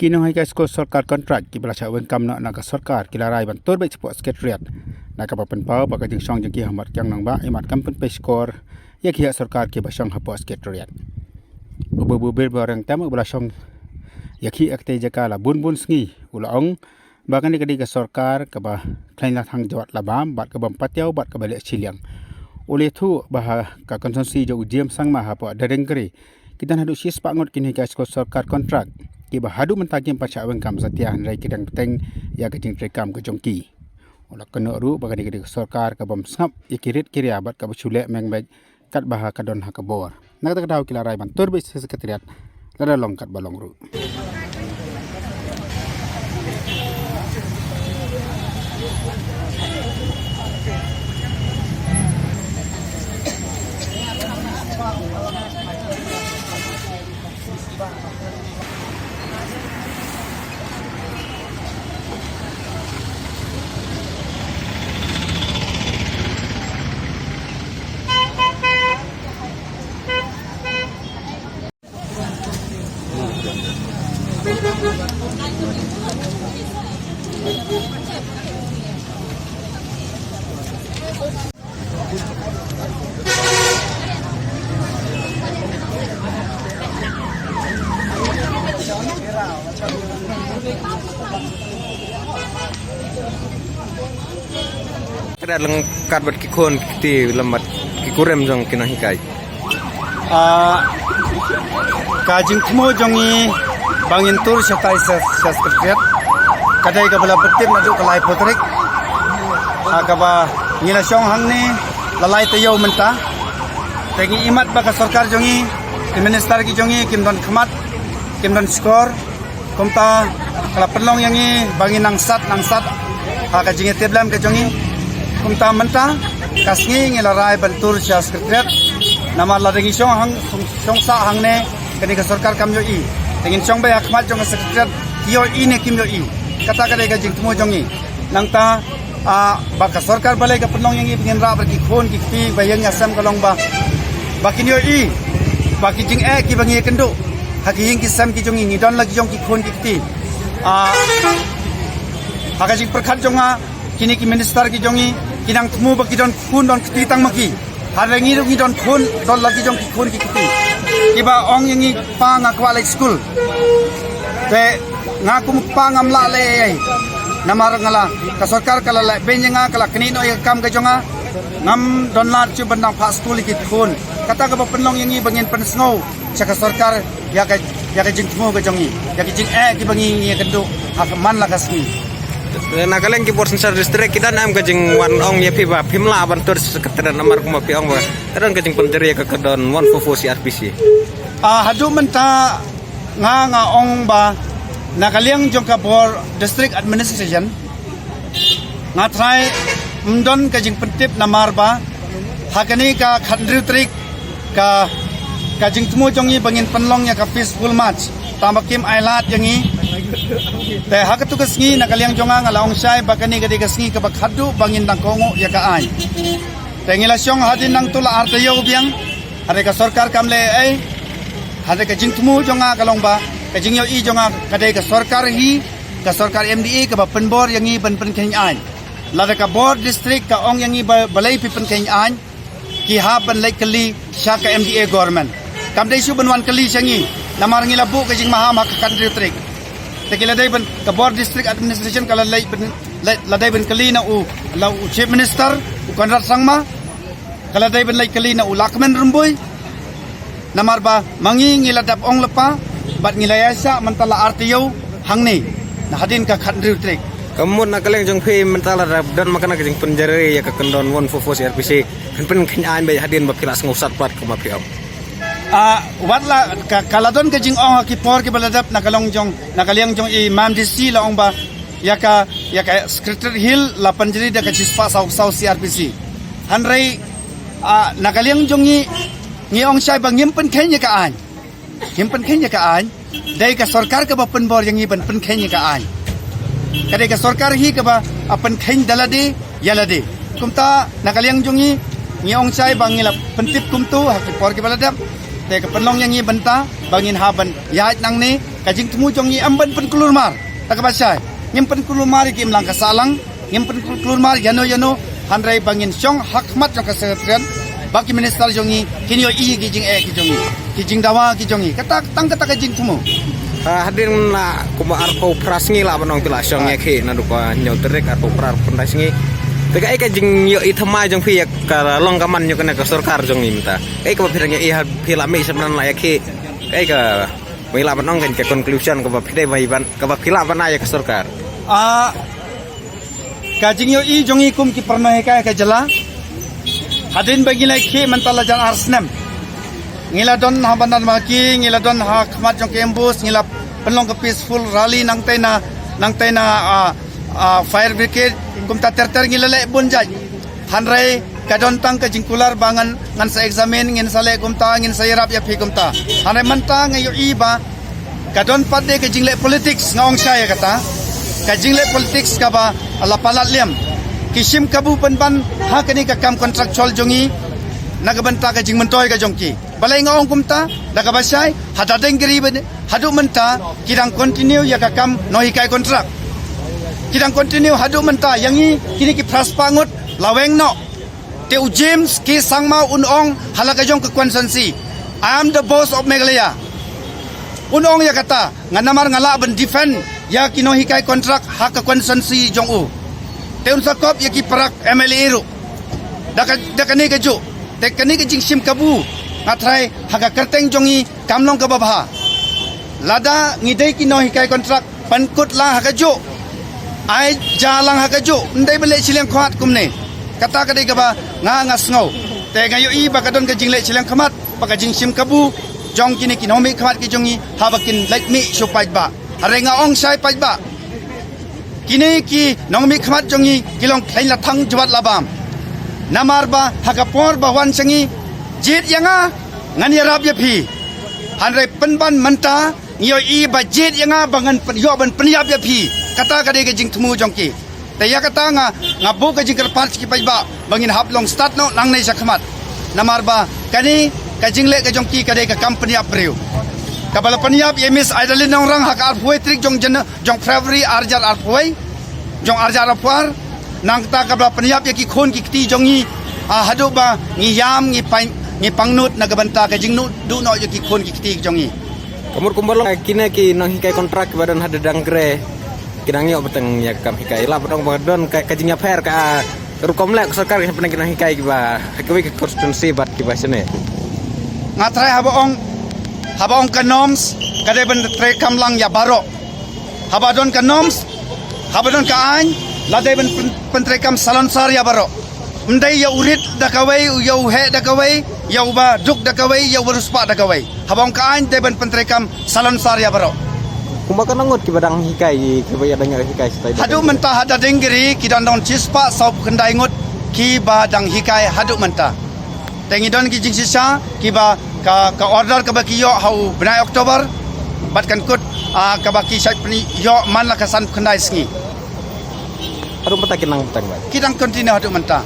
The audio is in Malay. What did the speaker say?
Kini hai guys ko sarkar kontrak ki bala chawen kam na ka sarkar ki larai ban tor bai support secretariat na ka pen pau ba ka jing song jing ki hamat kyang nang ba imat kam pen pe skor ya ki sarkar ki ba song hapo secretariat ubu ber barang tam bala song ya ki akte jaka la bun sngi ula ong ba kan di ka sarkar ka ba klain la thang jawat la bam bat ka bam patyau bat ka bale chiliang ule thu ba ka konsensi jo ujiam sang ma hapo darengkri kita hadu sis pangot kini guys ko sarkar kontrak ki bahadu mentagim pacha wengkam satian rai kidang peteng ya kajing trekam ke jongki ola kena ru bagadi gadi sarkar ka bom sap ikirit kiri abat ka bchule mengbek kat baha kadon hakabor nak tak tahu kila rai ban tur be sekretariat lada long kat balong ru Kada lang karbat kikon ti lambat kikurem jong kinahikai. Kajing tmo jongi bangin tur satai sekretariat kadai ka bala petip na do kalai potrik akaba ngila syong hang ni lalai tayo menta tengi imat ba ka sarkar jongi minister ki jongi kimdon khmat kimdon skor komta kala perlong yangi bangin nang sat ka jinge teblam ka jongi komta menta kasngi ngila rai bantur sekretariat nama ladengi syong sa hang ne kani ka sarkar kam yo i tengin syong ba khmat jong sekretariat yo i ne kim yo i kata kale ka jing tmo jongi nangta baka sarkar balai ka penong yang ingin ra ber ki khon ki pi bayang asam kalong ba bakin yo i baki jing ki bangi kendo haki hing ki sam ki jongi ni don lagi jong ki khon ki pi haka jing perkhat jonga kini ki minister ki jongi kinang tmu ba ki don khun don ki tang maki harengi ru ki don khun don lagi jong ki khon ki pi iba ong yang pa nga kwalai school te ngakum pangam la le namar ngala ka sarkar kala la benjanga kala kini no kam ka jonga ngam don la chu bandang pa school ki khun kata ka penlong yangi bangin pensno cha ka sarkar ya ka jing tmo ka jongi ya ki jing ki bangi ye kendu ha man la kasmi Na kaleng ki porsen sar distrik kita nam kajing wan ong ye pi ba pimla bantur sekretariat namar kuma pi ong ba terang kajing penjeri ka kedon wan fofo CRPC hadu menta nga ong ba nakaliang jong ka bor district administration nga try mdon ka jing pentip namar ba hakani ka khandri trik ka jing tmu jongi bangin penlong ya ka peaceful march tamakim ailat yangi te hakatu ka sngi nakaliang jonga nga laong sai bakani ka ka sngi ka bakhadu bangin dang kongo ya ka ai te ngila syong hadin nang tula artayo biang are ka sarkar kamle ai hade ka jing tmu jonga kalong ba kajing yo i jonga kadai ka sarkar MDA ka ba penbor yangi ban keng an lada ka board district ka ong yangi balai pi keng an ki ha ban lai kali sha ka MDA government kam dai su banwan kali sangi namar ngi labu kajing maham ka country district tekila dai ban ka board district administration kala lai ladai ban kali na u chief minister u konrad sangma kala dai ban lai kali na u lakman rumboy namar ba mangi ngi ladap ong lepa bat ngilaya sa mentala RTO hangni na hadin ka khandri trek kamu na kaleng jong pi mentala rap dan makana kajing penjeri ya ka kendon wan fofo CRPC pen kenyan bay hadin bakila ngusat pat kuma pi ong watla kaladon ka jing ong ki por ki baladap nakalong jong nakaliang jong i mam disi la ong ba ya ka secretary hill la panjeri da ka chispa sau CRPC hanrei nakaliang jong ni ong sai bang pen kenya ka an himpen kenya ka an dai ka sarkar ka ba penbor yang iban pen kenya ka an kadai ka sarkar hi ka ba apan khen dalade yalade kumta nakaliang jong ni ong sai bang ngila pentip kumtu hakipor ki baladap te ka penlong yang i banta bangin haban ya nang ni kajing temu jongi amban pen kulur mar tak basai ngim pen kulur mar ki mlang ka salang ngim pen kulur mar yano handrai bangin syong hakmat jong ka sekretariat baki minister jongi kinyo i ki jing ki jing dawa ki jongi kata tang kata kajing temu Hadirin na kuma arpo prasngi la banong tila syong yake na dupa nyotrek arpo prar pendasngi. Tega eka jing yo itama jong pi ka longkaman yo kana ka sarkar jong imta. Eka bapirang yo iha pila mi sebenarnya la yake. Eka wila banong kan ke conclusion ka bapide ban ka bapila banaya ka sarkar. Kajing yo i jongi kum ki pernah ka jela. Hadirin bagi lagi mentala jan arsnem. Ngila don ha bandar maki ngila don ha khmat jong kembus ngila penlong ke peaceful rally nang tena fire brigade kumta ter ngila le bunjaj hanrai kadon tang ke jingkular bangan ngan sa examine ngin sale kumta ngin sayarap ya phi kumta hanrai manta ngayo iba kadon pade ke jingle politics ngaong saya kata ka jingle politics ka ba ala palat liam kisim kabu penban ha kani ka kam contractual jongi nagabanta ka jing mentoy ka jongki balai ngaong kumta daga basai hadadeng geri ben hadu menta kidang continue ya kakam no hikai kontrak kidang continue hadu menta yangi kini ki praspangut laweng no te James ki sangma unong halaka jong ke konsensi I am the boss of Meghalaya unong ya kata nganamar ngala ben defend ya kino hikai kontrak hak ke konsensi jong u te unsakop ya ki parak MLA ru daga ni keju te kani ke jing sim kabu ngatrai haga kerteng jongi kamlong ka babha lada ngidei kino hikai kontrak pankut la haga jo ai jalang haga jo ndai bele sileng khwat kumne kata kadai ka ba nga sngo te ngayo i ba kadon ka jingle sileng khamat paka jing sim kabu jong kini kino mi khwat ki jongi habakin like mi supaj ba arenga ong sai paj ba kini ki nong mi khwat jongi kilong thain la thang jwat labam namar ba haga por ba wan sangi jit yanga ngani rab ya phi hanrai penban menta ngio i ba jit yanga bangan yo ban peniap ya phi kata kade ke jing temu jongki te ya kata nga bu ke jing kerpat ki paiba bangin hap long start no nang nei sakmat namar ba kani ka jingle ke jongki kade ka company ap riu kabala peniap yemis idalin nong rang hak ar phuai trik jong jong February arjar ar phuai jong arjar apwar nang ta kabala peniap ya ki khon ki ti jongi hadu ba ngiyam ngi pai ni pangnut nagabanta ka jing du no yo ki khon ki kiti jongi Kamur kumbalong kina ki nang hikai kontrak badan hada dangre kinang yo beteng ya kam hikai la betong badon ka jingnya fair ka rukom lek sarkar ka penang kinang hikai ki ba hakawi ka konstitusi bat ki ba sene ngatrai habaong ka noms kade ben tre kamlang ya baro habadon ka noms habadon ka an lade ben pentre kam salonsar ya baro Mendai ya urit dakawai ya he dakawai ya uba duk dakawai ya uruspa dakawai habang kaan deban pentrekam salon sarya baro kumbakan nangot ki badang hikai ki baya dang hikai stai hadu menta hada denggeri ki dandong cispa sop kendai ngot ki badang hikai hadu menta tengi don ki jing sisa ki ba ka order ka ba ki yo hau benai Oktober batkan kut ka ba ki sai pani yo man la kasan kendai sngi aduh mata kinang betang ba kita continue hadu menta